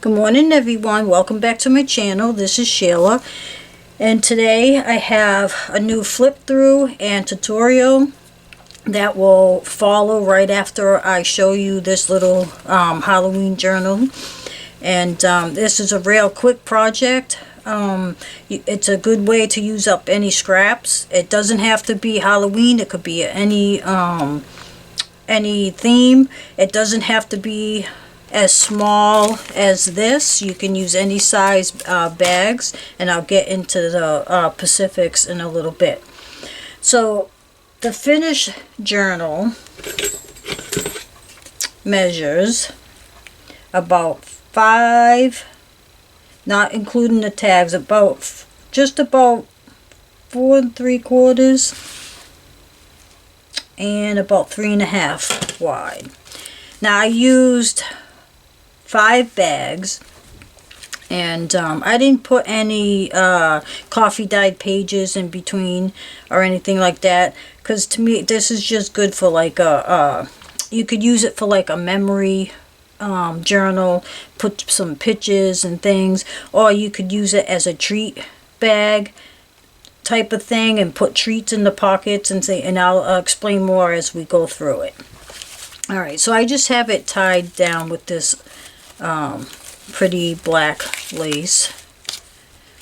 Good morning everyone, welcome back to my channel. This is Sheila, and today I have a new flip through and tutorial that will follow right after I show you this little Halloween journal. And this is a real quick project. It's a good way to use up any scraps. It doesn't have to be Halloween, it could be any theme. It doesn't have to be as small as this. You can use any size bags, and I'll get into the specifics in a little bit. So the finished journal measures about 5, not including the tags, just about 4 3/4 and about 3.5 wide. Now I used 5 bags, and I didn't put any coffee dyed pages in between or anything like that, because to me this is just good for like you could use it for like a memory journal, put some pictures and things, or you could use it as a treat bag type of thing and put treats in the pockets and I'll explain more as we go through it. Alright, so I just have it tied down with this pretty black lace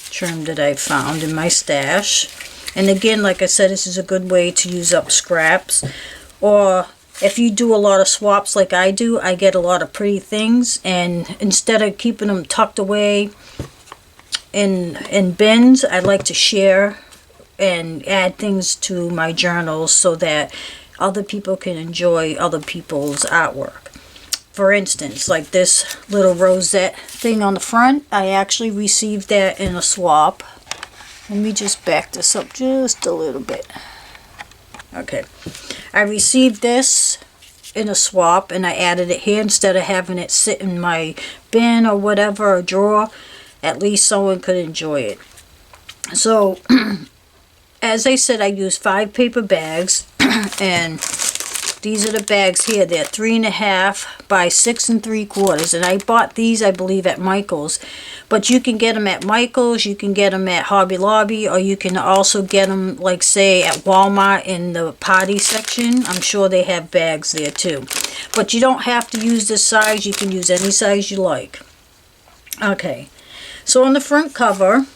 trim that I found in my stash. And again, like I said, this is a good way to use up scraps, or if you do a lot of swaps like I do, I get a lot of pretty things, and instead of keeping them tucked away in bins, I like to share and add things to my journals so that other people can enjoy other people's artwork. For instance, like this little rosette thing on the front, I actually received that in a swap. Let me just back this up just a little bit. Okay, I received this in a swap and I added it here instead of having it sit in my bin or whatever, or drawer. At least someone could enjoy it. So as I said, I used 5 paper bags, and these are the bags here. They're 3.5 by 6 3/4, and I bought these, I believe, at Michael's. But you can get them at Michael's, you can get them at Hobby Lobby, or you can also get them, like, say, at Walmart in the party section. I'm sure they have bags there too. But you don't have to use this size. You can use any size you like. Okay, so on the front cover,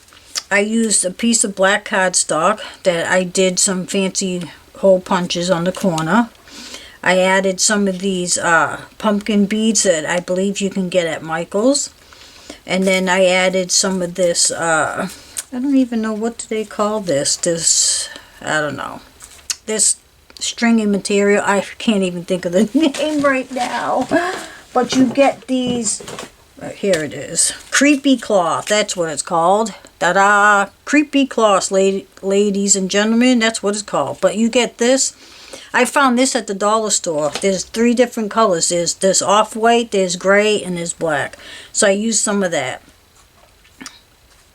I used a piece of black cardstock that I did some fancy hole punches on the corner. I added some of these pumpkin beads that I believe you can get at Michael's. And then I added some of this, I don't even know, what do they call this? I don't know. This stringy material, I can't even think of the name right now. But you get these, right here it is. Creepy cloth, that's what it's called. Ta-da! Creepy cloth, ladies and gentlemen, that's what it's called. But you get this. I found this at the dollar store. There's 3 different colors. There's this off-white, there's gray, and there's black. So I used some of that.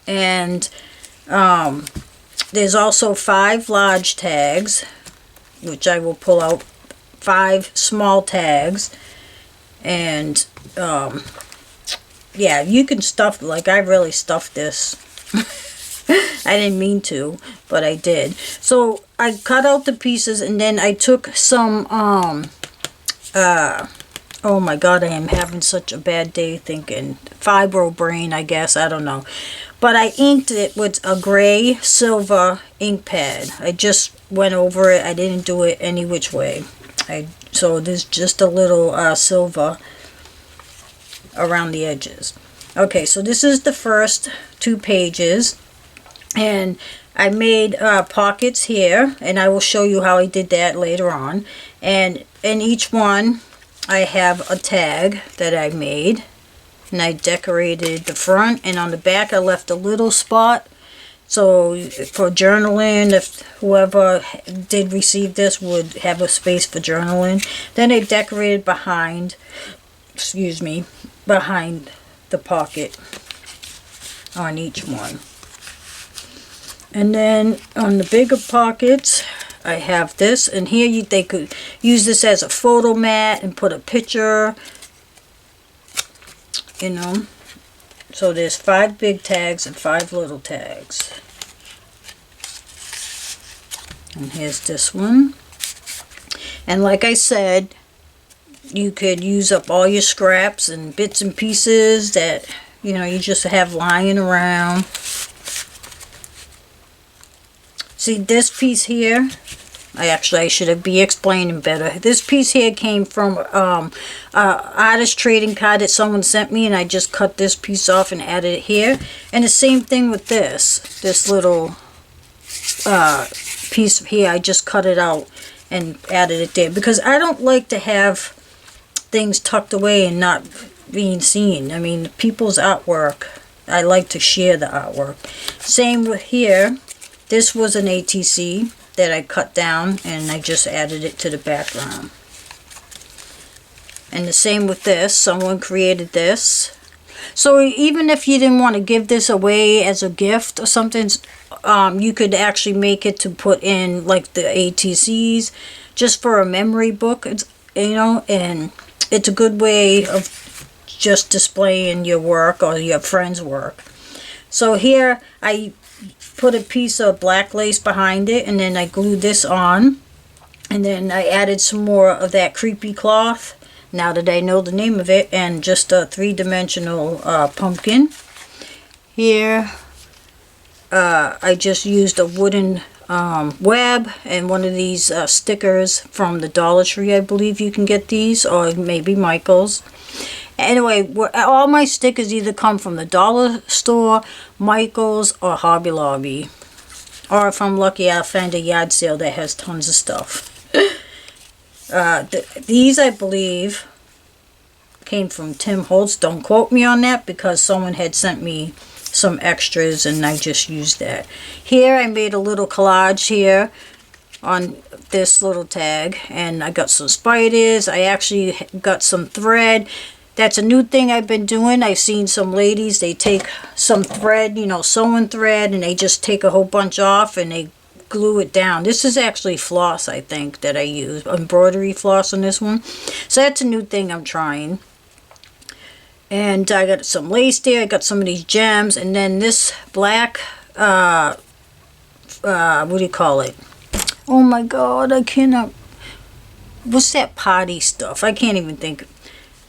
And there's also 5 large tags, which I will pull out 5 small tags. And yeah, you can stuff, like I really stuffed this. I didn't mean to, but I did. So I cut out the pieces, and then I took some oh my god, I am having such a bad day thinking. Fibro brain, I guess, I don't know. But I inked it with a gray silver ink pad. I just went over it. I didn't do it any which way. So there's just a little silver around the edges. Okay, so this is the first 2 pages, and I made pockets here, and I will show you how I did that later on. And in each one I have a tag that I made, and I decorated the front, and on the back I left a little spot so for journaling, if whoever did receive this would have a space for journaling. Then I decorated behind, behind the pocket on each one. And then on the bigger pockets, I have this, and here they could use this as a photo mat and put a picture, you know, So there's 5 big tags and 5 little tags. And here's this one. And like I said, you could use up all your scraps and bits and pieces that, you know, you just have lying around. See this piece here? I should be explaining better. This piece here came from artist trading card that someone sent me, and I just cut this piece off and added it here. And the same thing with this little piece here. I just cut it out and added it there because I don't like to have things tucked away and not being seen. I mean, people's artwork, I like to share the artwork. Same with here. This was an ATC that I cut down and I just added it to the background. And the same with this. Someone created this. So even if you didn't want to give this away as a gift or something, you could actually make it to put in like the ATCs just for a memory book, you know, and it's a good way of just displaying your work or your friend's work. So here I put a piece of black lace behind it, and then I glued this on, and then I added some more of that creepy cloth now that I know the name of it, and just a 3-dimensional pumpkin. Here I just used a wooden web and one of these stickers from the Dollar Tree. I believe you can get these, or maybe Michael's. Anyway, all my stickers either come from the dollar store, Michael's, or Hobby Lobby. Or if I'm lucky, I'll find a yard sale that has tons of stuff. These, I believe, came from Tim Holtz. Don't quote me on that because someone had sent me some extras and I just used that. Here I made a little collage here on this little tag, and I got some spiders. I actually got some thread. That's a new thing I've been doing. I've seen some ladies, they take some thread, you know, sewing thread, and they just take a whole bunch off and they glue it down. This is actually floss, I think, that I use. Embroidery floss on this one. So that's a new thing I'm trying. And I got some lace there. I got some of these gems. And then this black, what do you call it? Oh my God, I cannot. What's that potty stuff? I can't even think.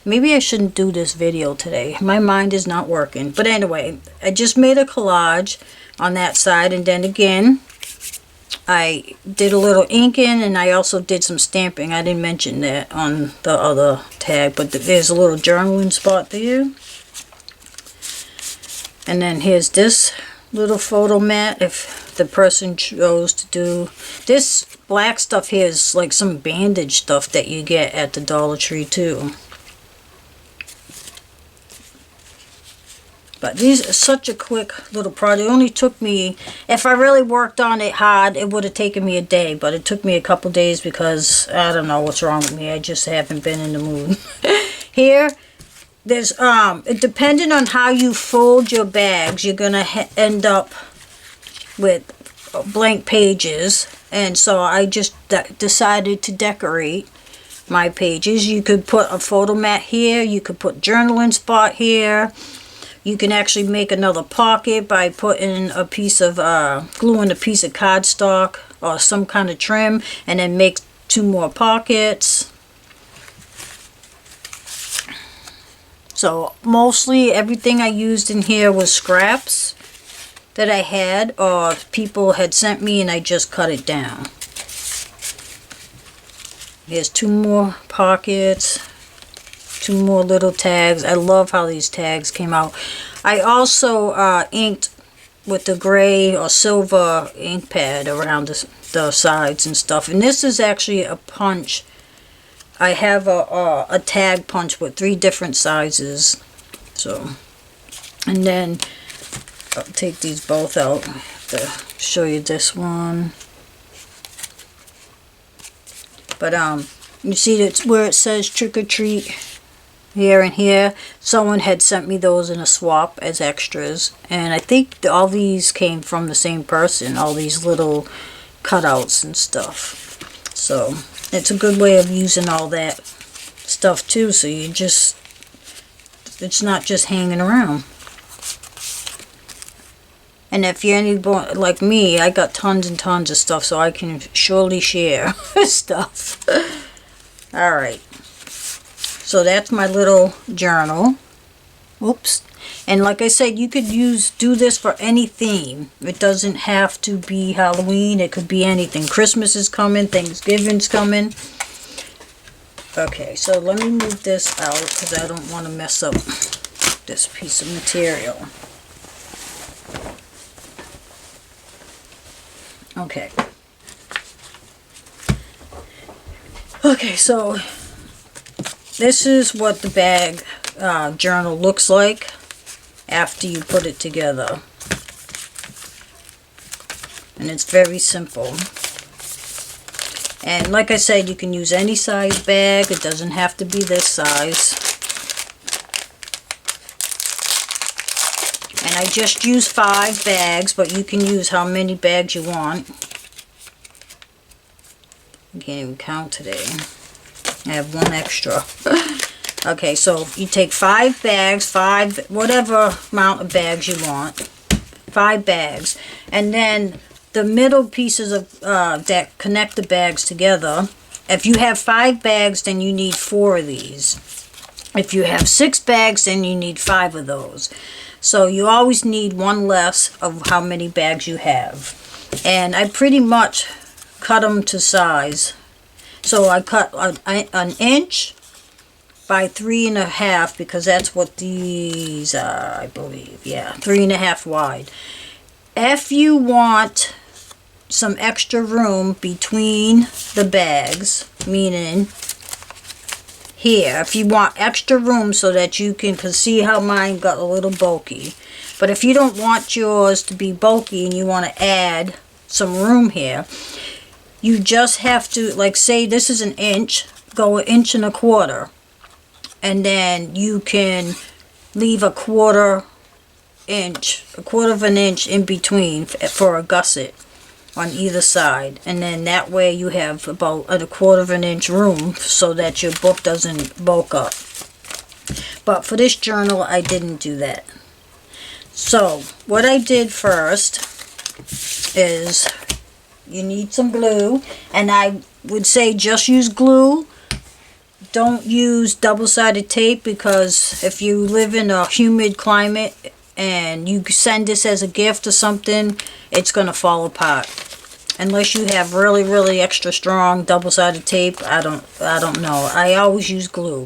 Maybe I shouldn't do this video today. My mind is not working. But anyway, I just made a collage on that side. And then again, I did a little inking, and I also did some stamping. I didn't mention that on the other tag, but there's a little journaling spot there. And then here's this little photo mat if the person chose to do. This black stuff here is like some bandage stuff that you get at the Dollar Tree too. But these are such a quick little project. It only took me, if I really worked on it hard, it would have taken me a day. But it took me a couple days because I don't know what's wrong with me. I just haven't been in the mood. Here, there's, depending on how you fold your bags, you're going to end up with blank pages. And so I just decided to decorate my pages. You could put a photo mat here. You could put journaling spot here. You can actually make another pocket by putting a piece of, gluing a piece of cardstock or some kind of trim, and then make 2 more pockets. So mostly everything I used in here was scraps that I had or people had sent me, and I just cut it down. Here's 2 more pockets. 2 more little tags. I love how these tags came out. I also inked with the gray or silver ink pad around the sides and stuff. And this is actually a punch. I have a tag punch with 3 different sizes. So, and then I'll take these both out to show you this one. But you see that's where it says trick or treat. Here and here, someone had sent me those in a swap as extras, and I think all these came from the same person, all these little cutouts and stuff. So it's a good way of using all that stuff too, so you just, it's not just hanging around. And if you're anybody like me, I got tons and tons of stuff, so I can surely share stuff. Alright. So that's my little journal. Oops. And like I said, you could do this for any theme. It doesn't have to be Halloween. It could be anything. Christmas is coming. Thanksgiving's coming. Okay, so let me move this out because I don't want to mess up this piece of material. Okay. Okay, so this is what the bag journal looks like after you put it together. And it's very simple. And like I said, you can use any size bag. It doesn't have to be this size. And I just use 5 bags, but you can use how many bags you want. I can't even count today. I have 1 extra. Okay, so you take 5 bags, whatever amount of bags you want. 5 bags. And then the middle pieces of that connect the bags together. If you have 5 bags, then you need 4 of these. If you have 6 bags, then you need 5 of those. So you always need 1 less of how many bags you have. And I pretty much cut them to size. So I cut an inch by 3.5 because that's what these are, I believe. Yeah, 3.5 wide. If you want some extra room between the bags, meaning here, if you want extra room so that you can see how mine got a little bulky. But if you don't want yours to be bulky and you want to add some room here, you just have to, like, say this is an inch, go 1.25 inches. And then you can leave a 1/4 inch, 1/4 of an inch in between for a gusset on either side. And then that way you have about 1/4 of an inch room so that your book doesn't bulk up. But for this journal, I didn't do that. So what I did first is you need some glue, and I would say just use glue. Don't use double-sided tape, because if you live in a humid climate and you send this as a gift or something, it's going to fall apart. Unless you have really, really extra strong double-sided tape, I don't know. I always use glue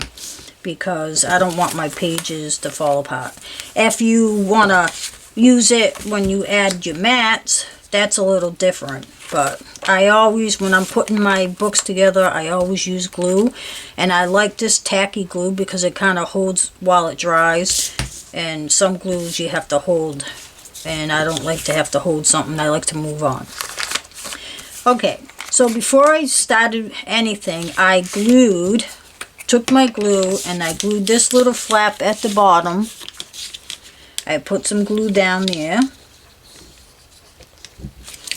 because I don't want my pages to fall apart. If you want to use it when you add your mats, that's a little different. But I always, when I'm putting my books together, I always use glue. And I like this tacky glue because it kind of holds while it dries. And some glues you have to hold. And I don't like to have to hold something. I like to move on. Okay, so before I started anything, I took my glue and I glued this little flap at the bottom. I put some glue down there.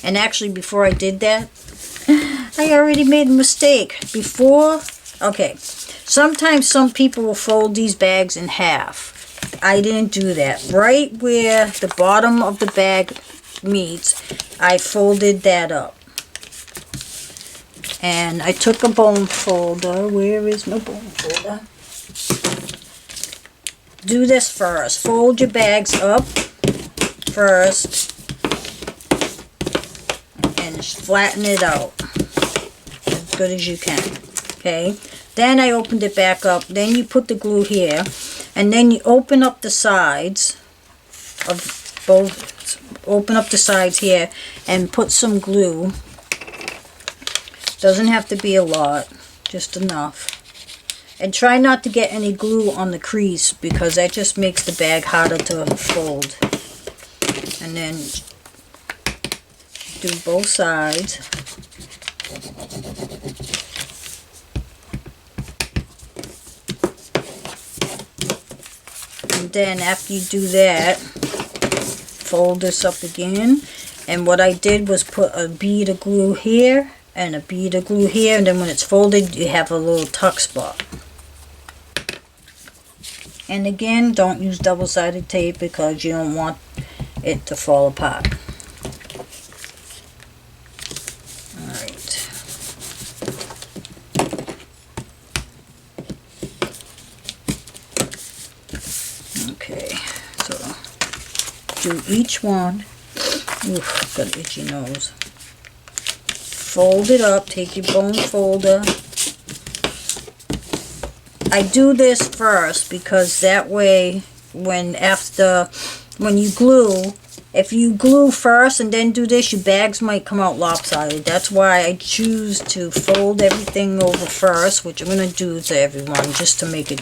And actually, before I did that, I already made a mistake. Okay, sometimes some people will fold these bags in half. I didn't do that. Right where the bottom of the bag meets, I folded that up. And I took a bone folder. Where is my bone folder? Do this first. Fold your bags up first. And flatten it out as good as you can. Okay, then I opened it back up. Then you put the glue here, and then you open up the sides of both. Open up the sides here and put some glue. Doesn't have to be a lot, just enough. And try not to get any glue on the crease because that just makes the bag harder to fold. And then do both sides. And then after you do that, fold this up again. And what I did was put a bead of glue here and a bead of glue here, and then when it's folded you have a little tuck spot. And again, don't use double-sided tape because you don't want it to fall apart. Alright. Okay, so do each one. Oof, got an itchy nose. Fold it up, take your bone folder. I do this first because that way when you glue, if you glue first and then do this, your bags might come out lopsided. That's why I choose to fold everything over first, which I'm going to do to everyone just to make it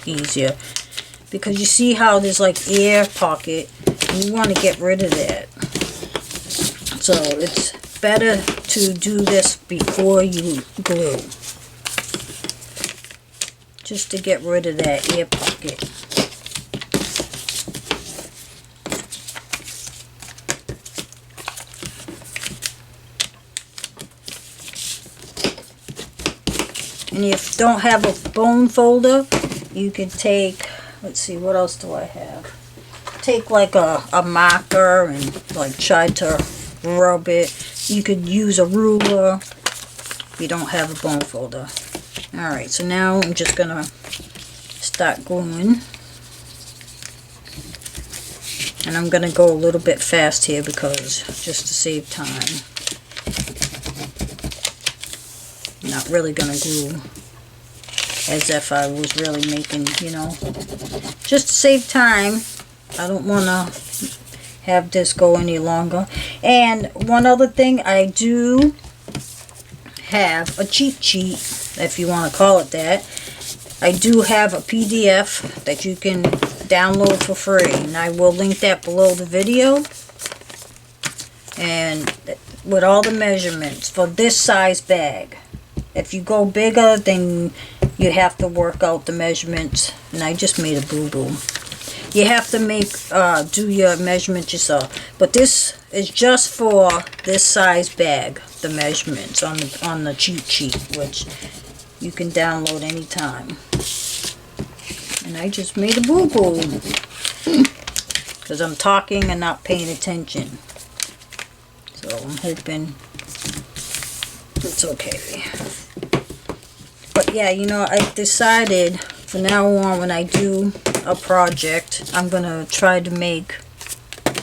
easier. Because you see how there's like air pocket, and you want to get rid of that. So it's better to do this before you glue. Just to get rid of that air pocket. And if you don't have a bone folder, you can take, let's see, what else do I have? Take like a marker and like try to rub it. You could use a ruler if you don't have a bone folder. Alright, so now I'm just going to start gluing. And I'm going to go a little bit fast here because just to save time. I'm not really going to glue as if I was really making, you know, just to save time. I don't want to have this go any longer. And one other thing, I do have a cheat sheet, if you want to call it that. I do have a PDF that you can download for free, and I will link that below the video, and with all the measurements for this size bag. If you go bigger, then you have to work out the measurements, and I just made a boo-boo. You have to do your measurements yourself, but this is just for this size bag, the measurements on the cheat sheet, which you can download anytime. And I just made a boo-boo because I'm talking and not paying attention. So I'm hoping it's okay. But yeah, you know, I decided from now on when I do a project, I'm going to try to make,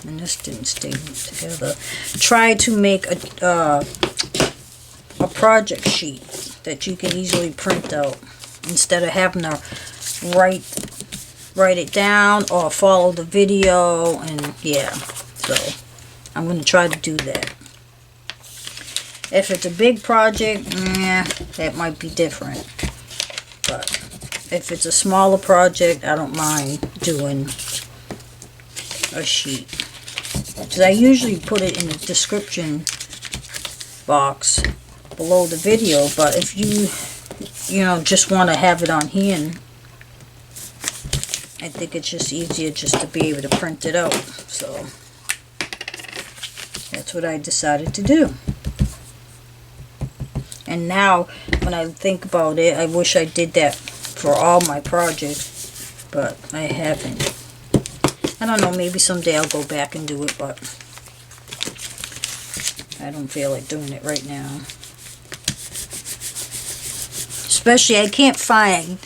and this didn't stay together, try to make a project sheet that you can easily print out instead of having to write it down or follow the video. And yeah, so I'm going to try to do that. If it's a big project, that might be different. But if it's a smaller project, I don't mind doing a sheet. Because I usually put it in the description box below the video. But if you know, just want to have it on hand, I think it's just easier just to be able to print it out. So that's what I decided to do. And now, when I think about it, I wish I did that for all my projects, but I haven't. I don't know, maybe someday I'll go back and do it, but I don't feel like doing it right now. Especially, I can't find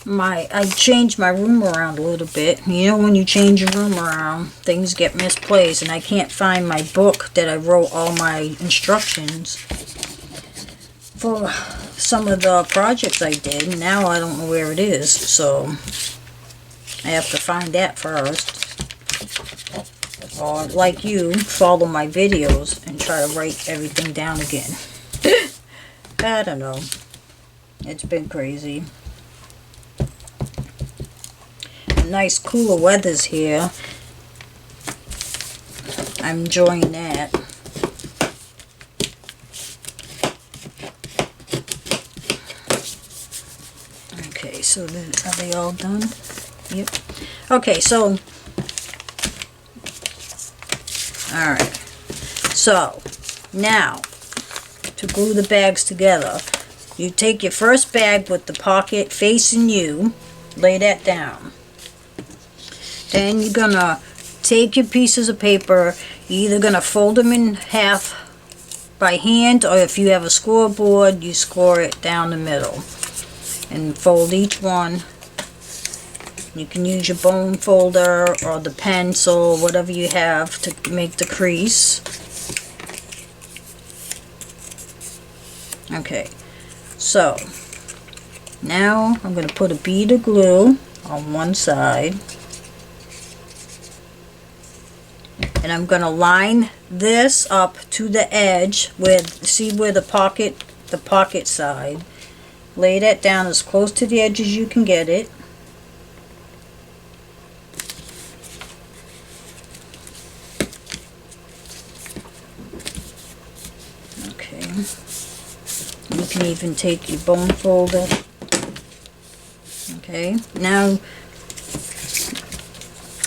I changed my room around a little bit. You know, when you change your room around, things get misplaced, and I can't find my book that I wrote all my instructions for some of the projects I did. Now I don't know where it is, so I have to find that first. Or like you, follow my videos and try to write everything down again. I don't know. It's been crazy. Nice cooler weather's here. I'm enjoying that. Okay, so are they all done? Yep. Okay, so alright. So now to glue the bags together, you take your first bag with the pocket facing you, lay that down. Then you're gonna take your pieces of paper, you're either going to fold them in half by hand, or if you have a scoreboard, you score it down the middle and fold each one. You can use your bone folder or the pencil, whatever you have to make the crease. Okay, so now I'm going to put a bead of glue on one side, and I'm going to line this up to the edge with, see where the pocket side. Lay that down as close to the edge as you can get it. Okay. You can even take your bone folder. Okay, now,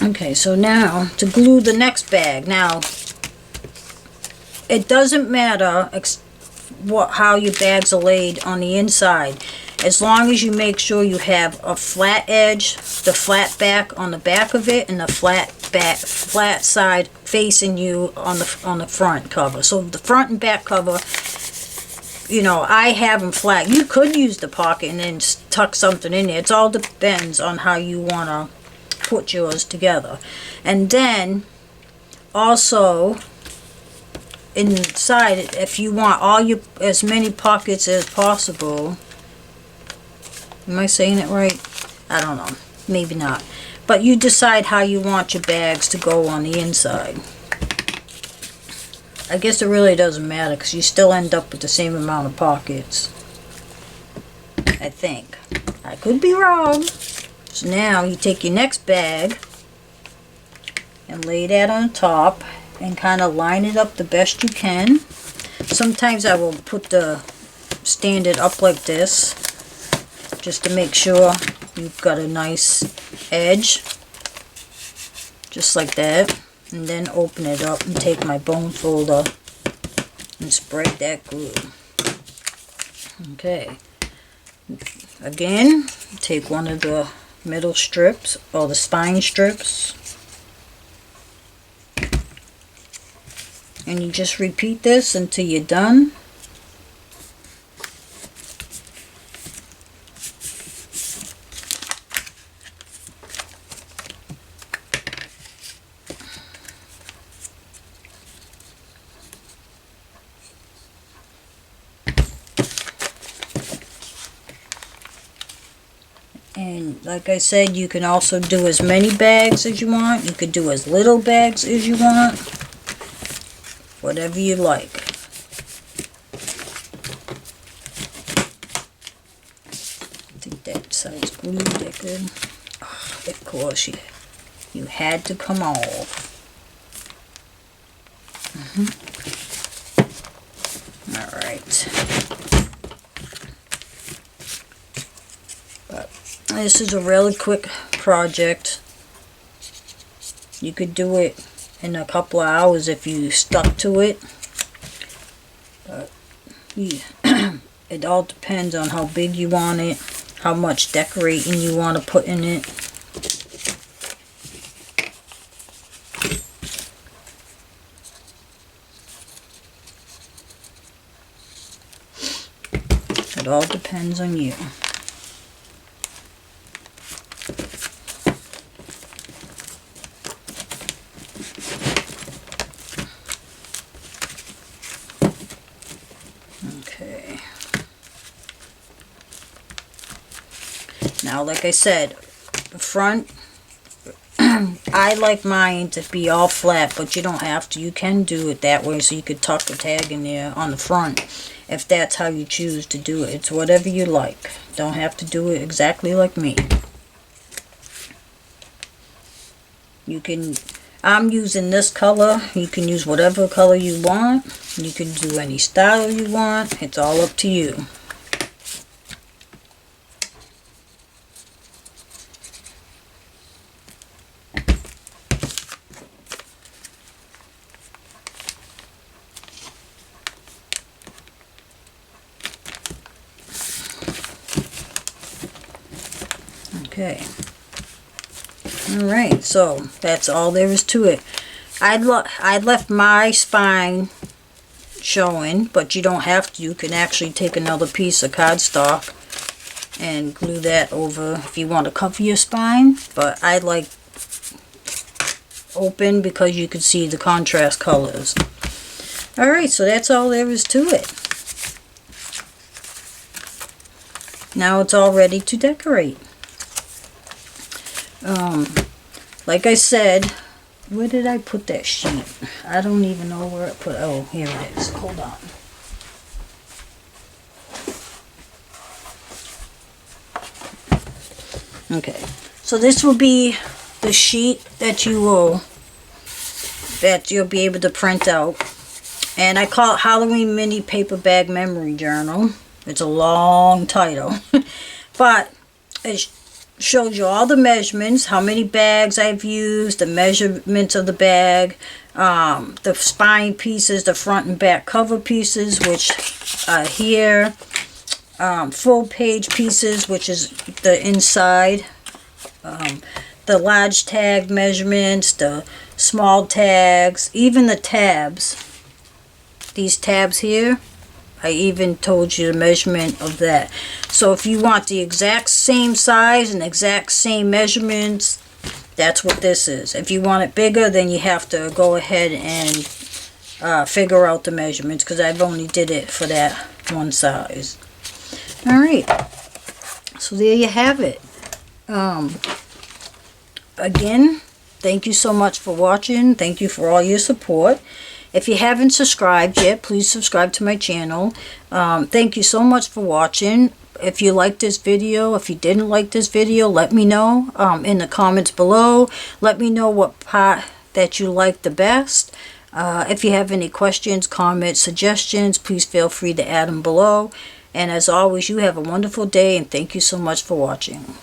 okay, so now to glue the next bag. Now, it doesn't matter how your bags are laid on the inside, as long as you make sure you have a flat edge, the flat back on the back of it, and the flat side facing you on the front cover. So the front and back cover, you know, I have them flat. You could use the pocket and then tuck something in there. It all depends on how you want to put yours together. And then also inside, if you want as many pockets as possible. Am I saying it right? I don't know. Maybe not. But you decide how you want your bags to go on the inside. I guess it really doesn't matter because you still end up with the same amount of pockets. I think. I could be wrong. So now you take your next bag and lay that on top and kind of line it up the best you can. Sometimes I will stand it up like this just to make sure you've got a nice edge. Just like that. And then open it up and take my bone folder and spread that glue. Okay. Again, take one of the middle strips or the spine strips, and you just repeat this until you're done. And like I said, you can also do as many bags as you want. You could do as little bags as you want. Whatever you like. I think that side's glued that good. Oh, of course, you had to come off. Alright. This is a really quick project. You could do it in a couple of hours if you stuck to it. But yeah, it all depends on how big you want it, how much decorating you want to put in it. It all depends on you. Okay. Now, like I said, the front, I like mine to be all flat, but you don't have to. You can do it that way, so you could tuck a tag in there on the front if that's how you choose to do it. It's whatever you like. Don't have to do it exactly like me. You can, I'm using this color. You can use whatever color you want. You can do any style you want. It's all up to you. Okay. Alright, so that's all there is to it. I left my spine showing, but you don't have to. You can actually take another piece of cardstock and glue that over if you want to cover your spine, but I like open because you can see the contrast colors. Alright, so that's all there is to it. Now it's all ready to decorate. Like I said, where did I put that sheet? I don't even know where I put it. Oh, here it is. Hold on. Okay, so this will be the sheet that you'll be able to print out. And I call it Halloween Mini Paper Bag Memory Journal. It's a long title. But it shows you all the measurements, how many bags I've used, the measurements of the bag, the spine pieces, the front and back cover pieces, which are here, full page pieces, which is the inside, the large tag measurements, the small tags, even the tabs. These tabs here, I even told you the measurement of that. So if you want the exact same size and exact same measurements, that's what this is. If you want it bigger, then you have to go ahead and figure out the measurements, because I've only did it for that one size. Alright, so there you have it. Again, thank you so much for watching. Thank you for all your support. If you haven't subscribed yet, please subscribe to my channel. Thank you so much for watching. If you liked this video, if you didn't like this video, let me know in the comments below. Let me know what part that you liked the best. If you have any questions, comments, suggestions, please feel free to add them below. And as always, you have a wonderful day, and thank you so much for watching.